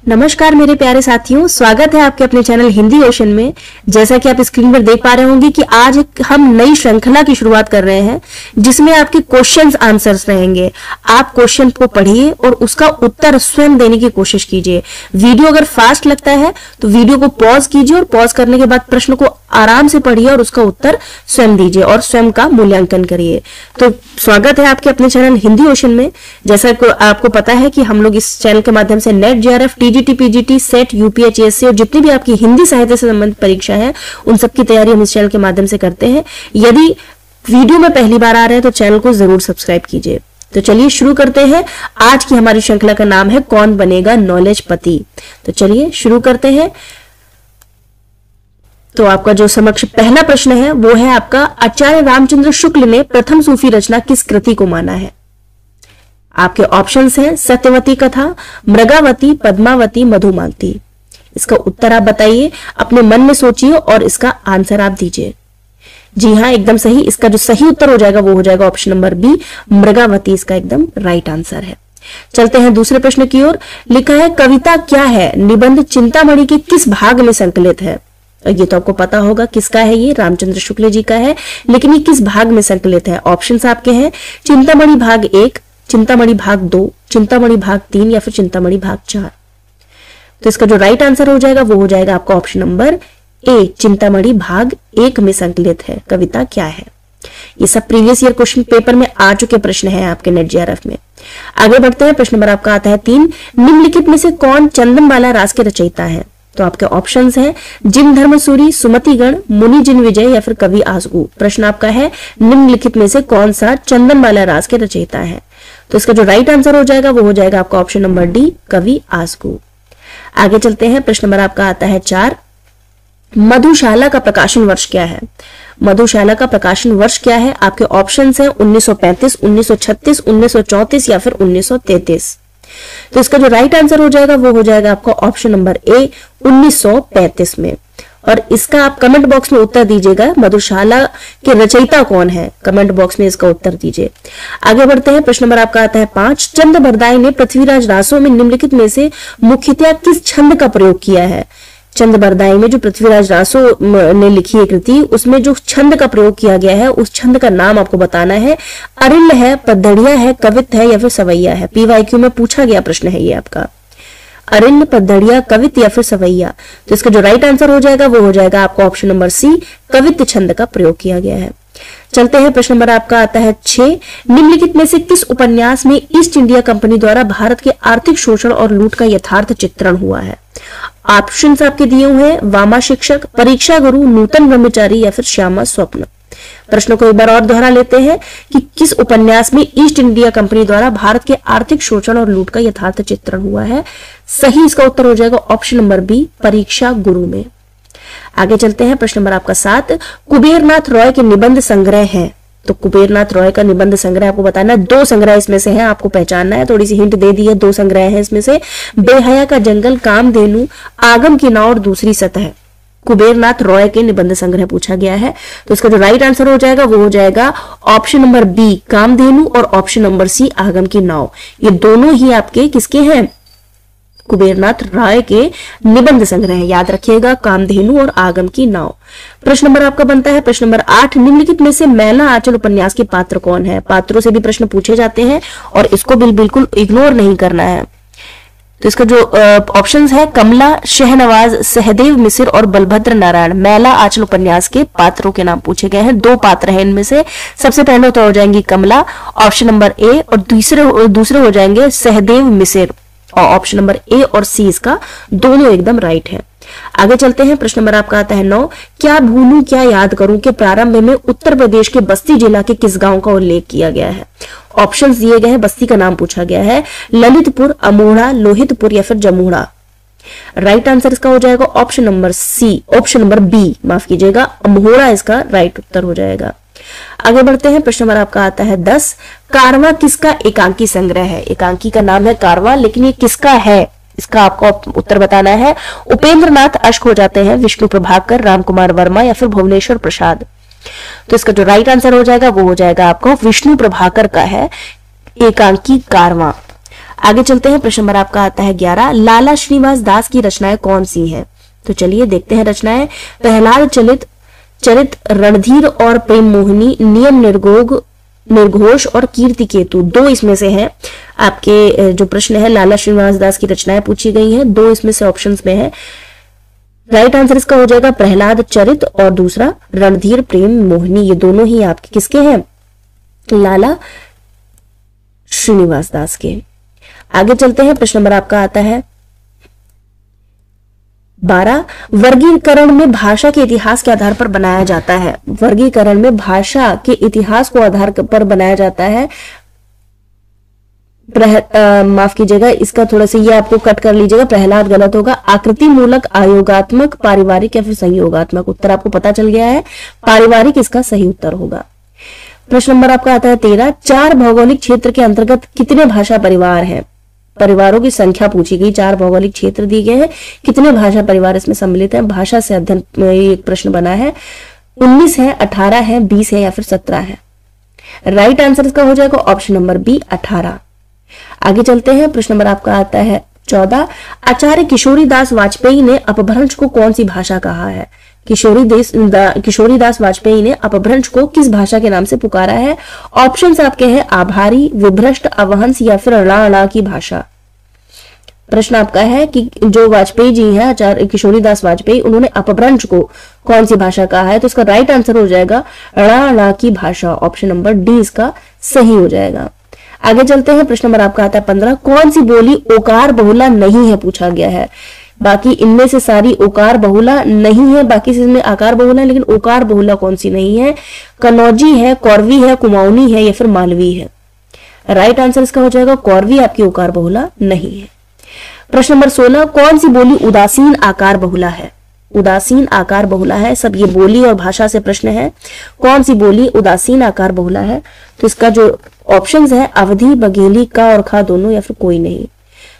नमस्कार मेरे प्यारे साथियों, स्वागत है आपके अपने चैनल हिंदी ओशन में। जैसा कि आप स्क्रीन पर देख पा रहे होंगे कि आज हम नई श्रृंखला की शुरुआत कर रहे हैं जिसमें आपके क्वेश्चंस आंसर्स रहेंगे। आप क्वेश्चन को पढ़िए और उसका उत्तर स्वयं देने की कोशिश कीजिए। वीडियो अगर फास्ट लगता है तो वीडियो को पॉज कीजिए और पॉज करने के बाद प्रश्न को आराम से पढ़िए और उसका उत्तर स्वयं दीजिए और स्वयं का मूल्यांकन करिए। तो स्वागत है आपके अपने चैनल हिंदी ओशन में। जैसा कि आपको पता है कि हम लोग इस चैनल के माध्यम से net, JRF, TGT, PGT, set, UPHSC और जितनी भी आपकी हिंदी साहित्य से संबंधित परीक्षा है उन सबकी तैयारी हम इस चैनल के माध्यम से करते हैं। यदि वीडियो में पहली बार आ रहे हैं तो चैनल को जरूर सब्सक्राइब कीजिए। तो चलिए शुरू करते हैं। आज की हमारी श्रृंखला का नाम है कौन बनेगा नॉलेज पति। तो चलिए शुरू करते हैं। तो आपका जो समक्ष पहला प्रश्न है वो है आपका, आचार्य रामचंद्र शुक्ल ने प्रथम सूफी रचना किस कृति को माना है? आपके ऑप्शंस हैं सत्यवती कथा, मृगावती, पद्मावती, मधुमालती। इसका उत्तर आप बताइए, अपने मन में सोचिए और इसका आंसर आप दीजिए। जी हाँ, एकदम सही। इसका जो सही उत्तर हो जाएगा वो हो जाएगा ऑप्शन नंबर बी, मृगावती इसका एकदम राइट आंसर है। चलते हैं दूसरे प्रश्न की ओर। लिखा है, कविता क्या है निबंध चिंतामणि के किस भाग में संकलित है? ये तो आपको पता होगा किसका है, ये रामचंद्र शुक्ल जी का है, लेकिन ये किस भाग में संकलित है? ऑप्शंस आपके हैं चिंतामणि भाग 1, चिंतामणि भाग 2, चिंतामणि भाग 3 या फिर चिंतामणि भाग 4। तो इसका जो राइट आंसर हो जाएगा वो हो जाएगा आपका ऑप्शन नंबर ए, चिंतामणि भाग 1 में संकलित है कविता क्या है। ये सब प्रीवियस ईयर क्वेश्चन पेपर में आ चुके प्रश्न हैं आपके नेट जेआरएफ में। आगे बढ़ते हैं। प्रश्न नंबर आपका आता है 3, निम्नलिखित में से कौन चंदनबाला रास के रचयिता है? तो आपके ऑप्शंस हैं जिन धर्मसूरी, सुमतिगण, मुनि जिन विजय या फिर कवि आसगु। प्रश्न आपका है निम्नलिखित में से कौन सा चंदनबाला रास के रचयिता है? तो इसका जो राइट आंसर हो जाएगा वो हो जाएगा आपका ऑप्शन नंबर डी, कवि आसगु। आगे चलते हैं। प्रश्न नंबर आपका आता है 4, मधुशाला का प्रकाशन वर्ष क्या है? मधुशाला का प्रकाशन वर्ष क्या है? आपके ऑप्शंस हैं 1935, 1936, 1934 या फिर 1933। तो इसका जो राइट आंसर हो जाएगा वो हो जाएगा आपका ऑप्शन नंबर ए, 1935 में। और इसका आप कमेंट बॉक्स में उत्तर दीजिएगा, मधुशाला के रचयिता कौन है? कमेंट बॉक्स में इसका उत्तर दीजिए। आगे बढ़ते हैं। प्रश्न नंबर आपका आता है 5, चंद बरदाई ने पृथ्वीराज रासों में निम्नलिखित में से मुख्यतया किस छंद का प्रयोग किया है? चंद बरदाई में जो पृथ्वीराज रासो ने लिखी है कृति, उसमें जो छंद का प्रयोग किया गया है उस छंद का नाम आपको बताना है। अरिल है, पद्धड़िया है, कवित है या फिर सवैया है? पीवाईक्यू में पूछा गया प्रश्न है ये आपका। अरिल, पद्धड़िया, कवित या फिर सवैया? तो इसका जो राइट आंसर हो जाएगा वो हो जाएगा आपका ऑप्शन नंबर सी, कवित छंद का प्रयोग किया गया है। चलते हैं। प्रश्न नंबर आपका आता है 6, निम्नलिखित में से किस उपन्यास में ईस्ट इंडिया कंपनी द्वारा भारत के आर्थिक शोषण और लूट का यथार्थ चित्रण हुआ है? ऑप्शंस आपके दिए हुए हैं वामा शिक्षक, परीक्षा गुरु, नूतन ब्रह्मचारी या फिर श्यामा स्वप्न। प्रश्न को एक बार और दोहरा लेते हैं कि किस उपन्यास में ईस्ट इंडिया कंपनी द्वारा भारत के आर्थिक शोषण और लूट का यथार्थ चित्रण हुआ है? सही इसका उत्तर हो जाएगा ऑप्शन नंबर बी, परीक्षा गुरु में। आगे चलते हैं। प्रश्न नंबर आपका 7, कुबेरनाथ रॉय के निबंध संग्रह हैं। तो कुबेरनाथ रॉय का निबंध संग्रह आपको बताना है। 2 संग्रह इसमें से हैं, आपको पहचानना है। थोड़ी सी हिंट दे दी है, 2 संग्रह हैं इसमें से, बेहया का जंगल, कामधेनु, आगम की नाव और दूसरी सतह। कुबेरनाथ रॉय के निबंध संग्रह पूछा गया है। तो इसका जो राइट आंसर हो जाएगा वो हो जाएगा ऑप्शन नंबर बी, कामधेनु, और ऑप्शन नंबर सी, आगम की नाव। ये दोनों ही आपके किसके हैं? कुबेरनाथ राय के निबंध संग्रह है। याद रखिएगा, कामधेनु और आगम की नाव। प्रश्न नंबर आपका बनता है प्रश्न नंबर 8, निम्नलिखित में से मैला आंचल उपन्यास के पात्र कौन है? पात्रों से भी प्रश्न पूछे जाते हैं और इसको बिल्कुल इग्नोर नहीं करना है। तो इसका जो ऑप्शंस है कमला, शहनवाज, सहदेव मिसिर और बलभद्र नारायण। मैला आंचल उपन्यास के पात्रों के नाम पूछे गए हैं। 2 पात्र हैं इनमें से। सबसे पहले तो हो जाएंगी कमला, ऑप्शन नंबर ए, और दूसरे हो जाएंगे सहदेव मिसिर, और ऑप्शन नंबर ए और सी इसका दोनों एकदम राइट है। आगे चलते हैं। प्रश्न नंबर आपका आता है 9, क्या भूलूं क्या याद करूं के प्रारंभ में उत्तर प्रदेश के बस्ती जिला के किस गांव का उल्लेख किया गया है? ऑप्शंस दिए गए हैं, बस्ती का नाम पूछा गया है। ललितपुर, अमोढ़ा, लोहितपुर या फिर जमोढ़ा। राइट आंसर इसका हो जाएगा option number C, option number B, माफ कीजिएगा, अमोढ़ा इसका राइट उत्तर हो जाएगा। आगे बढ़ते हैं। प्रश्न नंबर आपका आता है 10, कारवां किसका एकांकी संग्रह है? एकांकी का नाम है कारवां, लेकिन ये किसका है इसका आपको उत्तर बताना है। उपेंद्र नाथ अश्क हो जाते हैं, विष्णु प्रभाकर, रामकुमार वर्मा या फिर भुवनेश्वर प्रसाद। तो इसका जो राइट आंसर हो जाएगा वो हो जाएगा आपको विष्णु प्रभाकर का है एकांकी कारवां। आगे चलते हैं, प्रश्न नंबर आपका आता है 11, लाला श्रीनिवास दास की रचनाएं कौन सी हैं? तो चलिए देखते हैं रचनाएं। प्रहलाद चरित, रणधीर और प्रेम मोहिनी, नियम निर्घोष और कीर्ति केतु, 2 इसमें से है। आपके जो प्रश्न है लाला श्रीनिवास दास की रचनाएं पूछी गई हैं, 2 इसमें से ऑप्शंस में है। राइट आंसर इसका हो जाएगा प्रहलाद चरित और दूसरा रणधीर प्रेम मोहिनी, ये दोनों ही आपके किसके हैं? लाला श्रीनिवास दास के। आगे चलते हैं, प्रश्न नंबर आपका आता है 12, वर्गीकरण में भाषा के इतिहास के आधार पर बनाया जाता है। वर्गीकरण में भाषा के इतिहास को आधार पर बनाया जाता है। माफ कीजिएगा, इसका थोड़ा सा ये आपको कट कर लीजिएगा, प्रहलाद गलत होगा। आकृति मूलक, आयोगात्मक, पारिवारिक या फिर संयोगात्मक, उत्तर आपको पता चल गया है, पारिवारिक इसका सही उत्तर होगा। प्रश्न नंबर आपका आता है 13, 4 भौगोलिक क्षेत्र के अंतर्गत कितने भाषा परिवार हैं? परिवारों की संख्या पूछी गई, 4 भौगोलिक क्षेत्र दिए गए हैं, कितने भाषा परिवार इसमें सम्मिलित हैं? भाषा से अध्ययन में एक प्रश्न बना है, 19 है, 18 है, 20 है या फिर 17 है? राइट आंसर इसका हो जाएगा ऑप्शन नंबर बी, 18। आगे चलते हैं, प्रश्न नंबर आपका आता है 14, आचार्य किशोरी दास वाजपेयी ने अपभ्रंश को कौन सी भाषा कहा है? किशोरी दास वाजपेयी ने अपभ्रंश को किस भाषा के नाम से पुकारा है? ऑप्शंस आपके हैं आभारी, विभ्रष्ट, अवहंस या फिर अड़ा की भाषा। प्रश्न आपका है कि जो वाजपेयी जी हैं, आचार्य किशोरी दास वाजपेयी, उन्होंने अपभ्रंश को कौन सी भाषा कहा है? तो इसका राइट आंसर हो जाएगा अड़ा की भाषा, ऑप्शन नंबर डी इसका सही हो जाएगा। आगे चलते हैं, प्रश्न नंबर आपका आता है 15, कौन सी बोली ओकार बहुला नहीं है? पूछा गया है। बाकी इनमें से सारी ओकार बहुला नहीं है, बाकी इसमें आकार बहुला है, लेकिन ओकार बहुला कौन सी नहीं है? कनौजी है, कौरवी है, कुमाऊनी है या फिर मालवी है? राइट आंसर इसका हो जाएगा कौरवी आपकी ओकार बहुला नहीं है। प्रश्न नंबर 16, कौन सी बोली उदासीन आकार बहुला है? उदासीन आकार बहुला है, सब ये बोली और भाषा से प्रश्न है। कौन सी बोली उदासीन आकार बहुला है? तो इसका जो ऑप्शंस है अवधि, बघेली, का और खा दोनों या फिर कोई नहीं।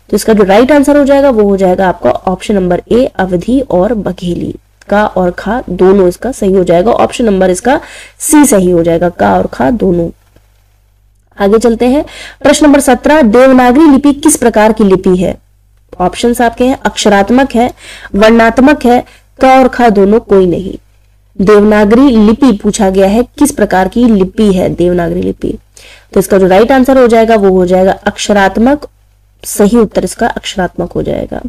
तो इसका जो राइट आंसर हो जाएगा वो हो जाएगा आपका ऑप्शन नंबर ए, अवधि और बघेली, का और खा दोनों इसका सही हो जाएगा। ऑप्शन नंबर इसका सी सही हो जाएगा, का और खा दोनों। आगे चलते हैं, प्रश्न नंबर 17, देवनागरी लिपि किस प्रकार की लिपि है? ऑप्शंस आपके हैं अक्षरात्मक है, वर्णात्मक है, का और खा दोनों कोई नहीं। देवनागरी लिपि पूछा गया है, किस प्रकार की लिपि है देवनागरी लिपि? तो इसका जो राइट आंसर हो जाएगा वो हो जाएगा अक्षरात्मक, सही उत्तर इसका अक्षरात्मक हो जाएगा।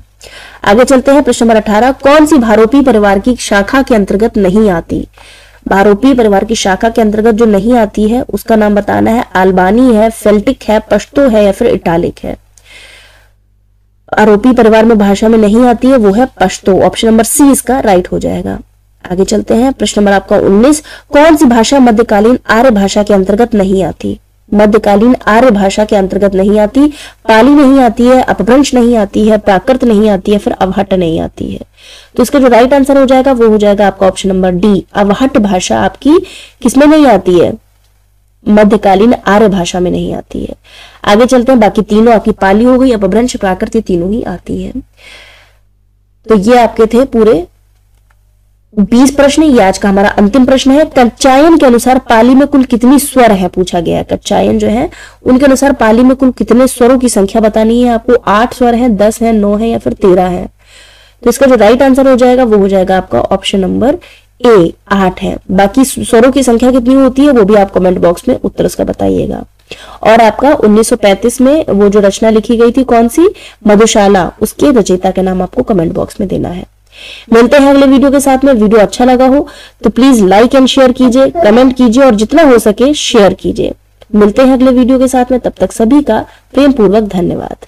आगे चलते हैं, प्रश्न नंबर 18, कौन सी भारोपी परिवार की शाखा के अंतर्गत नहीं आती? भारोपी परिवार की शाखा के अंतर्गत जो नहीं आती है उसका नाम बताना है। अल्बानी है, फेल्टिक है, पश्तो है या फिर इटालिक है? आरोपी परिवार में भाषा में नहीं आती है वो है पश्तो, ऑप्शन नंबर सी इसका राइट हो जाएगा। आगे चलते हैं, प्रश्न नंबर आपका 19, कौन सी भाषा मध्यकालीन आर्य भाषा के अंतर्गत नहीं आती? मध्यकालीन आर्य भाषा के अंतर्गत नहीं आती, पाली नहीं आती है, अपभ्रंश नहीं आती है, प्राकृत नहीं आती है, फिर अवहट नहीं आती है। तो इसका जो राइट आंसर हो जाएगा वो हो जाएगा आपका ऑप्शन नंबर डी, अवहट भाषा आपकी किसमें नहीं आती है? मध्यकालीन आर्य भाषा में नहीं आती है। आगे चलते हैं, बाकी तीनों आपकी पाली हो गई, अपभ्रंश, प्राकृत, तीनों ही आती है। तो ये आपके थे पूरे 20 प्रश्न। ये आज का हमारा अंतिम प्रश्न है। कच्चायन के अनुसार पाली में कुल कितनी स्वर है पूछा गया है। कच्चायन जो है उनके अनुसार पाली में कुल कितने स्वरों की संख्या बतानी है आपको। 8 स्वर है, 10 है, 9 है या फिर 13 है। तो इसका जो राइट आंसर हो जाएगा वो हो जाएगा आपका ऑप्शन नंबर ए, 8 है। बाकी स्वरों की संख्या कितनी होती है वो भी आप कमेंट बॉक्स में उत्तर उसका बताइएगा। और आपका 1935 में वो जो रचना लिखी गई थी कौन सी, मधुशाला, उसके रचयिता का नाम आपको कमेंट बॉक्स में देना है। मिलते हैं अगले वीडियो के साथ में। वीडियो अच्छा लगा हो तो प्लीज लाइक एंड शेयर कीजिए, कमेंट कीजिए और जितना हो सके शेयर कीजिए। मिलते हैं अगले वीडियो के साथ में, तब तक सभी का प्रेम पूर्वक धन्यवाद।